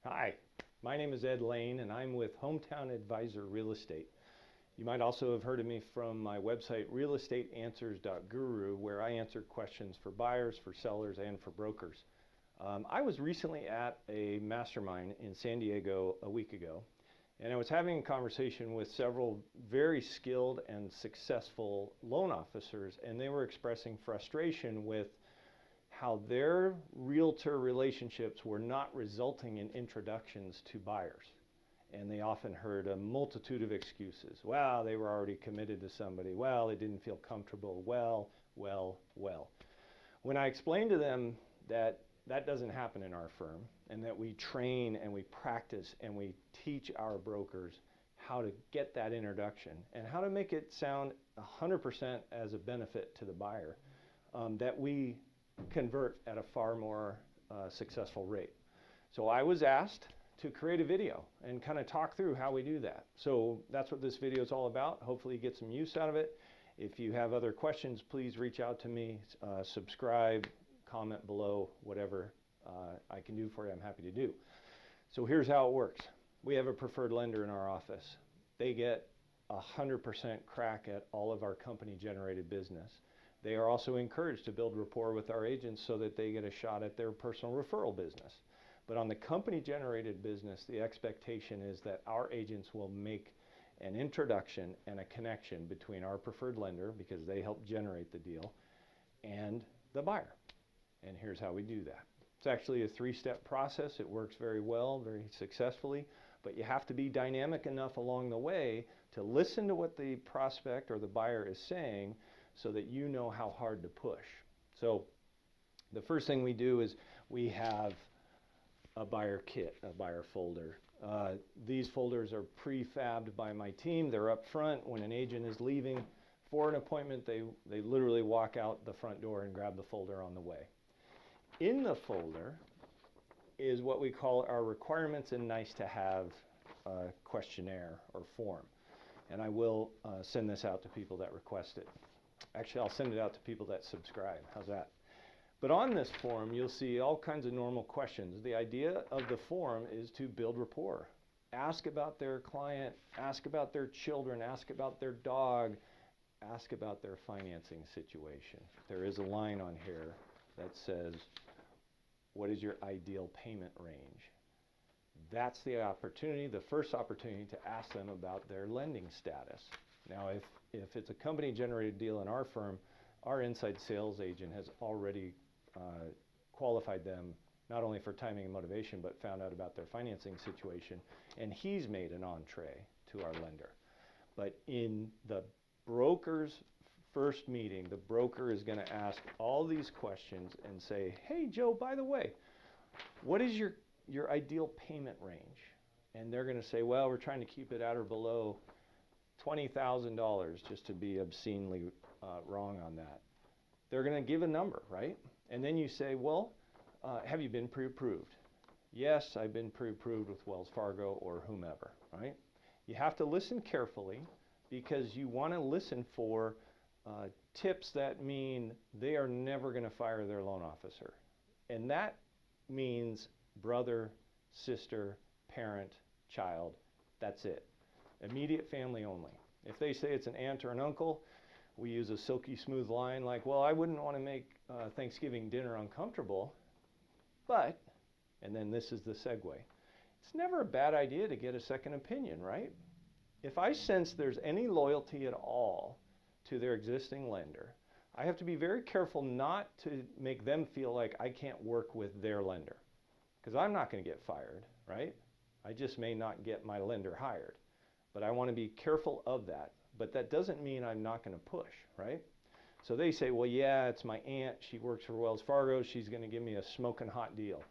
Hi, my name is Ed Lane and I'm with Hometown Advisor Real Estate. You might also have heard of me from my website realestateanswers.guru, where I answer questions for buyers, for sellers, and for brokers. I was recently at a mastermind in San Diego a week ago, and I was having a conversation with several very skilled and successful loan officers, and they were expressing frustration with how their realtor relationships were not resulting in introductions to buyers. And they often heard a multitude of excuses. Well, they were already committed to somebody. Well, they didn't feel comfortable. Well. When I explained to them that that doesn't happen in our firm, and that we train and we practice and we teach our brokers how to get that introduction and how to make it sound 100% as a benefit to the buyer, that we convert at a far more successful rate. So I was asked to create a video and kind of talk through how we do that. So that's what this video is all about. Hopefully you get some use out of it. If you have other questions, please reach out to me, subscribe, comment below, whatever I can do for you, I'm happy to do. So here's how it works. We have a preferred lender in our office. They get 100% crack at all of our company generated business. They are also encouraged to build rapport with our agents so that they get a shot at their personal referral business. But on the company generated business, the expectation is that our agents will make an introduction and a connection between our preferred lender, because they help generate the deal, and the buyer. And here's how we do that. It's actually a three-step process. It works very well, very successfully, but you have to be dynamic enough along the way to listen to what the prospect or the buyer is saying, so that you know how hard to push. So the first thing we do is we have a buyer kit, a buyer folder. These folders are prefabbed by my team. They're up front. When an agent is leaving for an appointment, they literally walk out the front door and grab the folder on the way. In the folder is what we call our requirements and nice to have questionnaire or form. And I will send this out to people that request it. Actually, I'll send it out to people that subscribe. How's that? But on this form, you'll see all kinds of normal questions. The idea of the form is to build rapport. Ask about their client, ask about their children, ask about their dog, ask about their financing situation. There is a line on here that says, what is your ideal payment range? That's the opportunity, the first opportunity to ask them about their lending status. Now, if it's a company generated deal in our firm, our inside sales agent has already qualified them not only for timing and motivation, but found out about their financing situation, and he's made an entree to our lender. But in the broker's first meeting, the broker is going to ask all these questions and say, hey, Joe, by the way, what is your ideal payment range? And they're going to say, well, we're trying to keep it at or below $20,000, just to be obscenely wrong on that. They're going to give a number, right? And then you say, well, have you been pre-approved? Yes, I've been pre-approved with Wells Fargo or whomever, right? You have to listen carefully, because you want to listen for tips that mean they are never going to fire their loan officer. And that means brother, sister, parent, child. That's it. Immediate family only. If they say it's an aunt or an uncle, we use a silky smooth line like, well, I wouldn't want to make Thanksgiving dinner uncomfortable, but, and then this is the segue. It's never a bad idea to get a second opinion, right? If I sense there's any loyalty at all to their existing lender, I have to be very careful not to make them feel like I can't work with their lender, because I'm not going to get fired, right? I just may not get my lender hired. But I want to be careful of that. But that doesn't mean I'm not going to push, right? So they say, well, yeah, it's my aunt. She works for Wells Fargo. She's going to give me a smoking hot deal.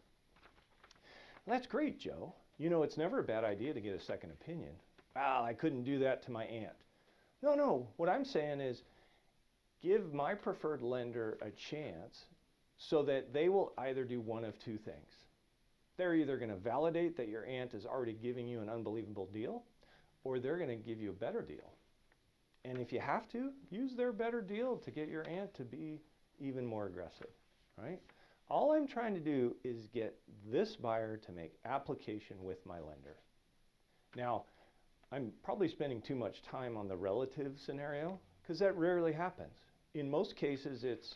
Well, that's great, Joe. You know, it's never a bad idea to get a second opinion. Well, I couldn't do that to my aunt. No. What I'm saying is, give my preferred lender a chance so that they will either do one of two things. They're either going to validate that your aunt is already giving you an unbelievable deal, or they're going to give you a better deal. And if you have to, use their better deal to get your aunt to be even more aggressive, right? All I'm trying to do is get this buyer to make application with my lender. Now, I'm probably spending too much time on the relative scenario because that rarely happens. In most cases, it's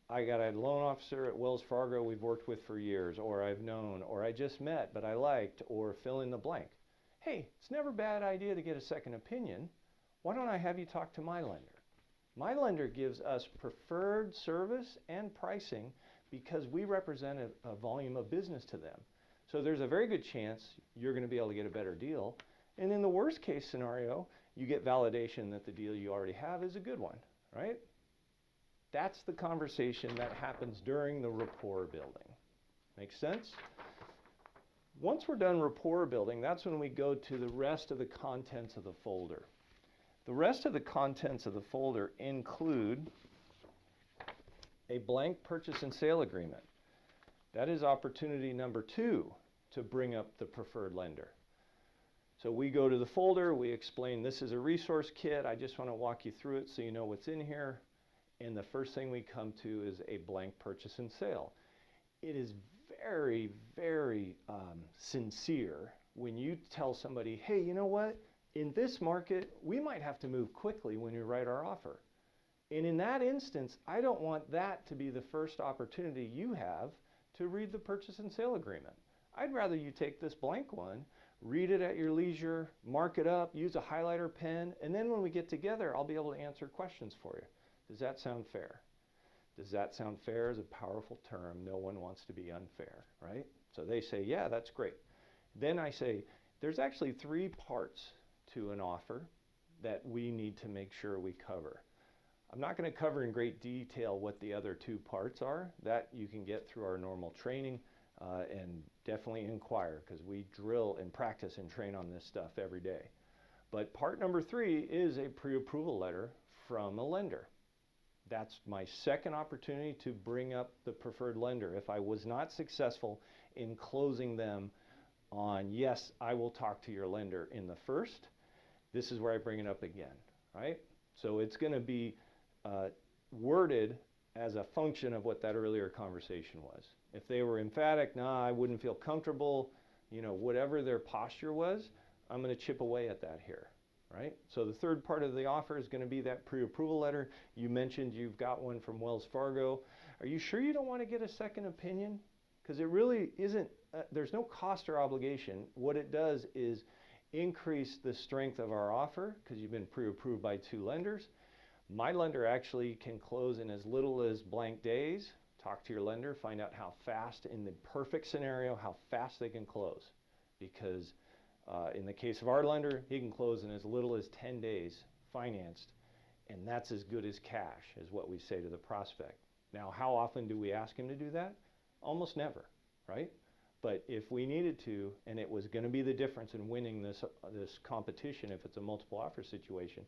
I got a loan officer at Wells Fargo we've worked with for years, or I've known, or I just met but I liked, or fill in the blank. Hey, it's never a bad idea to get a second opinion. Why don't I have you talk to my lender? My lender gives us preferred service and pricing because we represent a volume of business to them. So there's a very good chance you're going to be able to get a better deal. And in the worst case scenario, you get validation that the deal you already have is a good one, right? That's the conversation that happens during the rapport building. Make sense? Once we're done rapport building, that's when we go to the rest of the contents of the folder. The rest of the contents of the folder include a blank purchase and sale agreement. That is opportunity number 2 to bring up the preferred lender. So we go to the folder, we explain this is a resource kit, I just want to walk you through it so you know what's in here. And the first thing we come to is a blank purchase and sale. It is very, very sincere when you tell somebody, hey, you know what? In this market, we might have to move quickly when you write our offer. And in that instance, I don't want that to be the first opportunity you have to read the purchase and sale agreement. I'd rather you take this blank one, read it at your leisure, mark it up, use a highlighter pen, and then when we get together, I'll be able to answer questions for you. Does that sound fair? Does that sound fair is a powerful term. No one wants to be unfair, right? So they say, yeah, that's great. Then I say, there's actually 3 parts to an offer that we need to make sure we cover. I'm not going to cover in great detail what the other 2 parts are. That you can get through our normal training and definitely inquire because we drill and practice and train on this stuff every day. But part number 3 is a pre-approval letter from a lender. That's my second opportunity to bring up the preferred lender. If I was not successful in closing them on, yes, I will talk to your lender in the first, this is where I bring it up again, right? So it's going to be worded as a function of what that earlier conversation was. If they were emphatic, nah, I wouldn't feel comfortable, you know, whatever their posture was, I'm going to chip away at that here, right? So the third part of the offer is going to be that pre-approval letter. You mentioned you've got one from Wells Fargo. Are you sure you don't want to get a second opinion? Because it really isn't, there's no cost or obligation. What it does is increase the strength of our offer because you've been pre-approved by 2 lenders. My lender actually can close in as little as blank days. Talk to your lender, find out how fast, in the perfect scenario, how fast they can close. Because in the case of our lender, he can close in as little as 10 days financed, and that's as good as cash, is what we say to the prospect. Now, how often do we ask him to do that? Almost never, right? But if we needed to, and it was going to be the difference in winning this competition, if it's a multiple offer situation,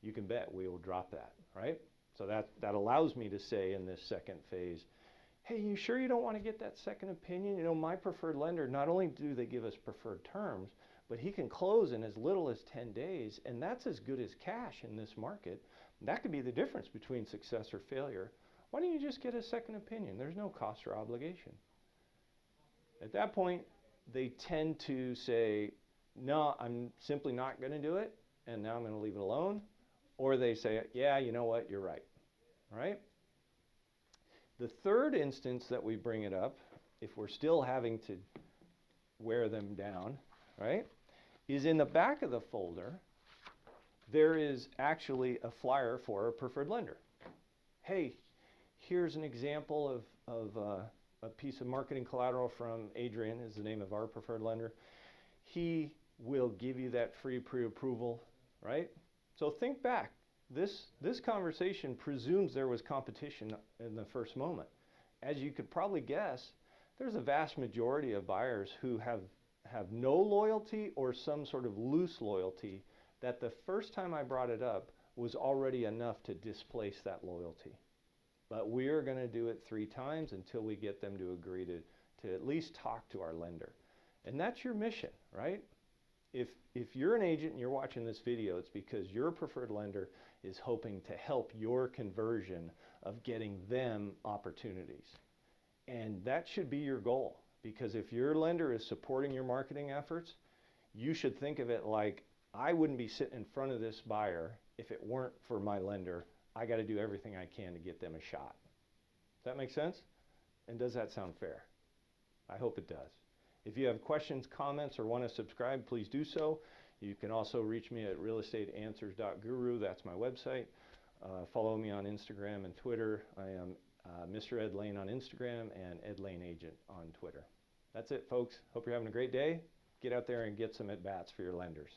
you can bet we will drop that, right? So that allows me to say in this second phase, hey, you sure you don't want to get that second opinion? You know, my preferred lender, not only do they give us preferred terms, but he can close in as little as 10 days, and that's as good as cash in this market. That could be the difference between success or failure. Why don't you just get a second opinion? There's no cost or obligation. At that point, they tend to say, no, I'm simply not going to do it, and now I'm going to leave it alone. Or they say, yeah, you know what, you're right, right? The third instance that we bring it up, if we're still having to wear them down, right, is in the back of the folder, there is actually a flyer for a preferred lender. Hey, here's an example of a piece of marketing collateral from Adrian, is the name of our preferred lender. He will give you that free pre-approval, right? So think back. This conversation presumes there was competition in the first moment. As you could probably guess, there's a vast majority of buyers who have no loyalty or some sort of loose loyalty that the first time I brought it up was already enough to displace that loyalty. But we're going to do it 3 times until we get them to agree to at least talk to our lender. And that's your mission, right? If you're an agent and you're watching this video, it's because your preferred lender is hoping to help your conversion of getting them opportunities. And that should be your goal, because if your lender is supporting your marketing efforts, you should think of it like, I wouldn't be sitting in front of this buyer if it weren't for my lender. I got to do everything I can to get them a shot. Does that make sense? And does that sound fair? I hope it does. If you have questions, comments, or want to subscribe, please do so. You can also reach me at realestateanswers.guru. That's my website. Follow me on Instagram and Twitter. I am Mr. Ed Lane on Instagram and Ed Lane Agent on Twitter. That's it, folks. Hope you're having a great day. Get out there and get some at-bats for your lenders.